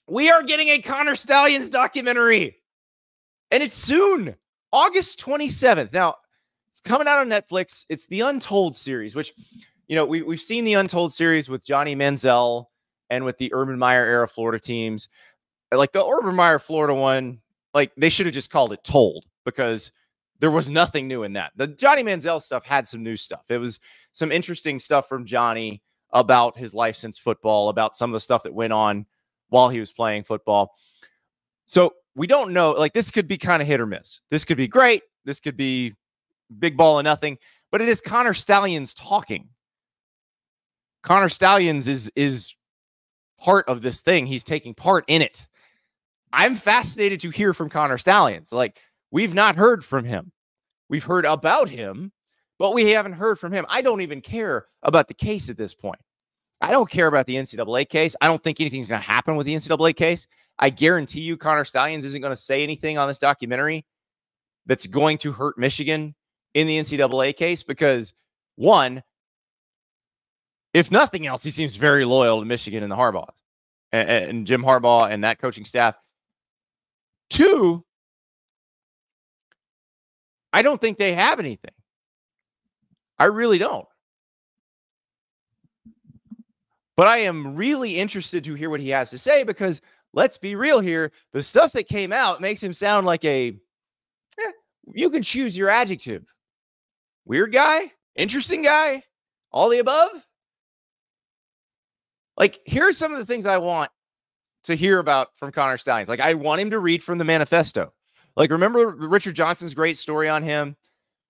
We are getting a Connor Stalions documentary, and it's soon, August 27th. Now, it's coming out on Netflix. It's the Untold series, which, we've seen the Untold series with Johnny Manziel and with the Urban Meyer era Florida teams. Like the Urban Meyer Florida one, like they should have just called it Told, because there was nothing new in that. The Johnny Manziel stuff had some new stuff. It was some interesting stuff from Johnny about his life since football, about some of the stuff that went on while he was playing football. So we don't know, like this could be kind of hit or miss. This could be great. This could be big ball of nothing, but it is Connor Stalions talking. Connor Stalions is part of this thing. He's taking part in it. I'm fascinated to hear from Connor Stalions. Like, we've not heard from him. We've heard about him, but we haven't heard from him. I don't even care about the case at this point. I don't care about the NCAA case. I don't think anything's going to happen with the NCAA case. I guarantee you Connor Stalions isn't going to say anything on this documentary that's going to hurt Michigan in the NCAA case, because one, if nothing else, he seems very loyal to Michigan and the Harbaugh and Jim Harbaugh and that coaching staff. Two, I don't think they have anything. I really don't. But I am really interested to hear what he has to say, because let's be real here. The stuff that came out makes him sound like you can choose your adjective. Weird guy, interesting guy, all the above. Like, here are some of the things I want to hear about from Connor Stalions. Like, I want him to read from the manifesto. Like, remember Richard Johnson's great story on him,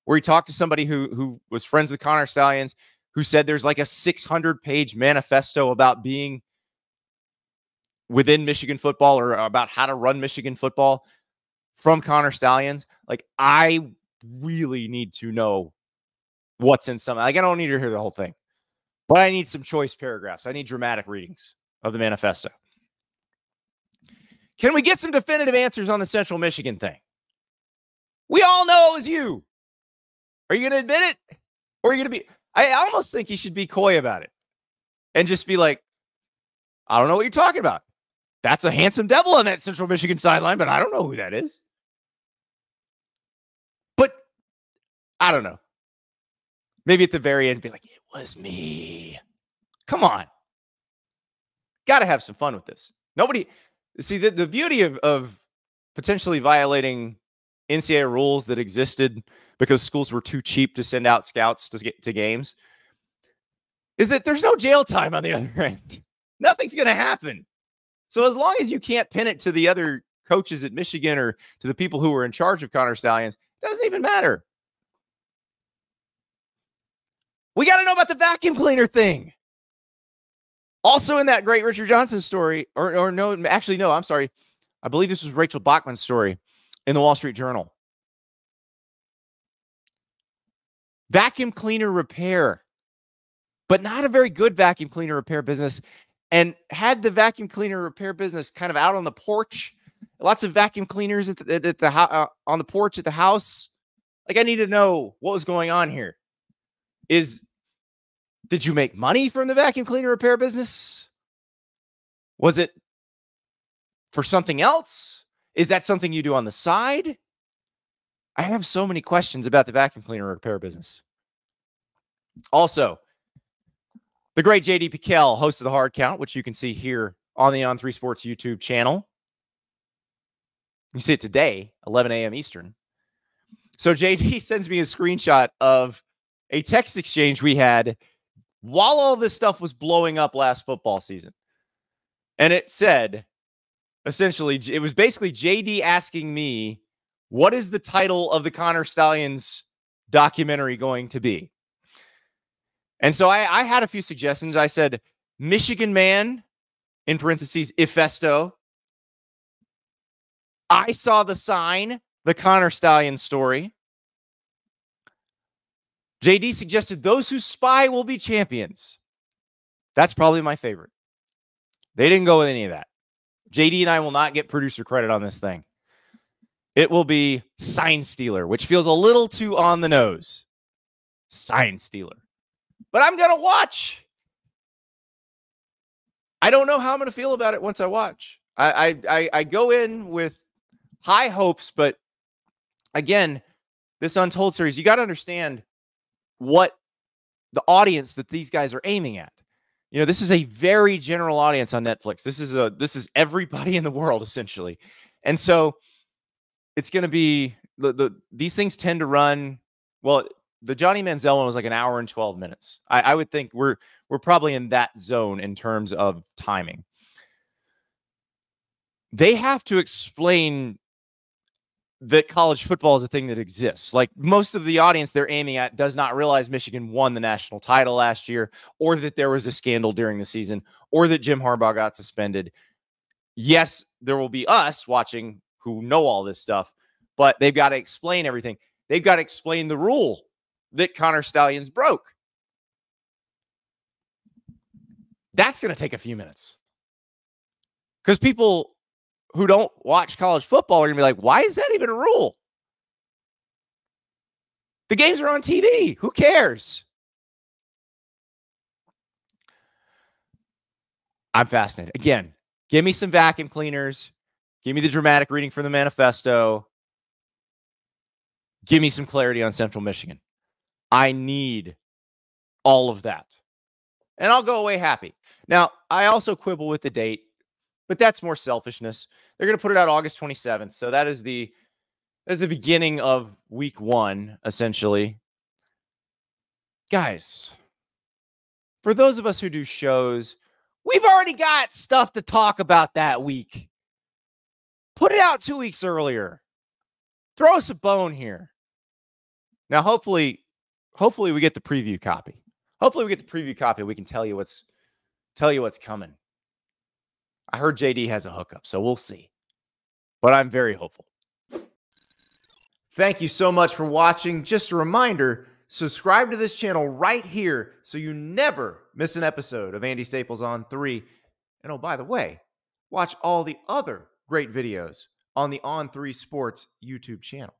where he talked to somebody who was friends with Connor Stalions, who said there's like a 600-page manifesto about being within Michigan football, or about how to run Michigan football, from Connor Stalions. Like, I really need to know what's in some. Like, I don't need to hear the whole thing, but I need some choice paragraphs. I need dramatic readings of the manifesto. Can we get some definitive answers on the Central Michigan thing? We all know it was you. Are you going to admit it? Or are you going to be... I almost think he should be coy about it and just be like, I don't know what you're talking about. That's a handsome devil on that Central Michigan sideline, but I don't know who that is. But I don't know. Maybe at the very end, be like, it was me. Come on. Got to have some fun with this. Nobody... See, the beauty of potentially violating NCAA rules that existed because schools were too cheap to send out scouts to get to games is that there's no jail time on the other end. Nothing's going to happen. So as long as you can't pin it to the other coaches at Michigan or to the people who were in charge of Connor Stalions, it doesn't even matter. We got to know about the vacuum cleaner thing. Also in that great Richard Johnson story, or no, actually, no, I'm sorry. I believe this was Rachel Bachman's story in the Wall Street Journal. Vacuum cleaner repair, but not a very good vacuum cleaner repair business. And had the vacuum cleaner repair business kind of out on the porch, lots of vacuum cleaners on the porch at the house. Like, I need to know what was going on here. Did you make money from the vacuum cleaner repair business? Was it for something else? Is that something you do on the side? I have so many questions about the vacuum cleaner repair business. Also, the great JD Piquel, host of the Hard Count, which you can see here on the On3 Sports YouTube channel. You see it today, 11 a.m. Eastern. So JD sends me a screenshot of a text exchange we had while all this stuff was blowing up last football season. And it said, essentially, it was basically JD asking me, what is the title of the Connor Stalions documentary going to be? And so I had a few suggestions. I said, Michigan Man, in parentheses, Ifesto. I Saw the Sign, the Connor Stalions story. JD suggested Those Who Spy Will Be Champions. That's probably my favorite. They didn't go with any of that. JD and I will not get producer credit on this thing. It will be Sign Stealer, which feels a little too on the nose. Sign Stealer. But I'm going to watch. I don't know how I'm going to feel about it once I watch. I go in with high hopes, but again, this Untold series, you got to understand what the audience that these guys are aiming at. You know, this is a very general audience on Netflix. This is everybody in the world essentially. And so it's going to be these things tend to run, well, the Johnny Manziel one was like an hour and 12 minutes. I would think we're probably in that zone in terms of timing. They have to explain that college football is a thing that exists. Like, most of the audience they're aiming at does not realize Michigan won the national title last year, or that there was a scandal during the season, or that Jim Harbaugh got suspended. Yes, there will be us watching who know all this stuff, but they've got to explain everything. They've got to explain the rule that Connor Stalions broke. That's going to take a few minutes. Because people who don't watch college football are going to be like, why is that even a rule? The games are on TV. Who cares? I'm fascinated. Again, give me some vacuum cleaners. Give me the dramatic reading from the manifesto. Give me some clarity on Central Michigan. I need all of that. And I'll go away happy. Now, I also quibble with the date, but that's more selfishness. They're going to put it out August 27th. So that is the beginning of week 1, essentially. Guys, for those of us who do shows, we've already got stuff to talk about that week. Put it out 2 weeks earlier. Throw us a bone here. Now, hopefully we get the preview copy. We can tell you what's coming. I heard JD has a hookup, so we'll see. But I'm very hopeful. Thank you so much for watching. Just a reminder, subscribe to this channel right here so you never miss an episode of Andy Staples on 3. And oh, by the way, watch all the other great videos on the On3 Sports YouTube channel.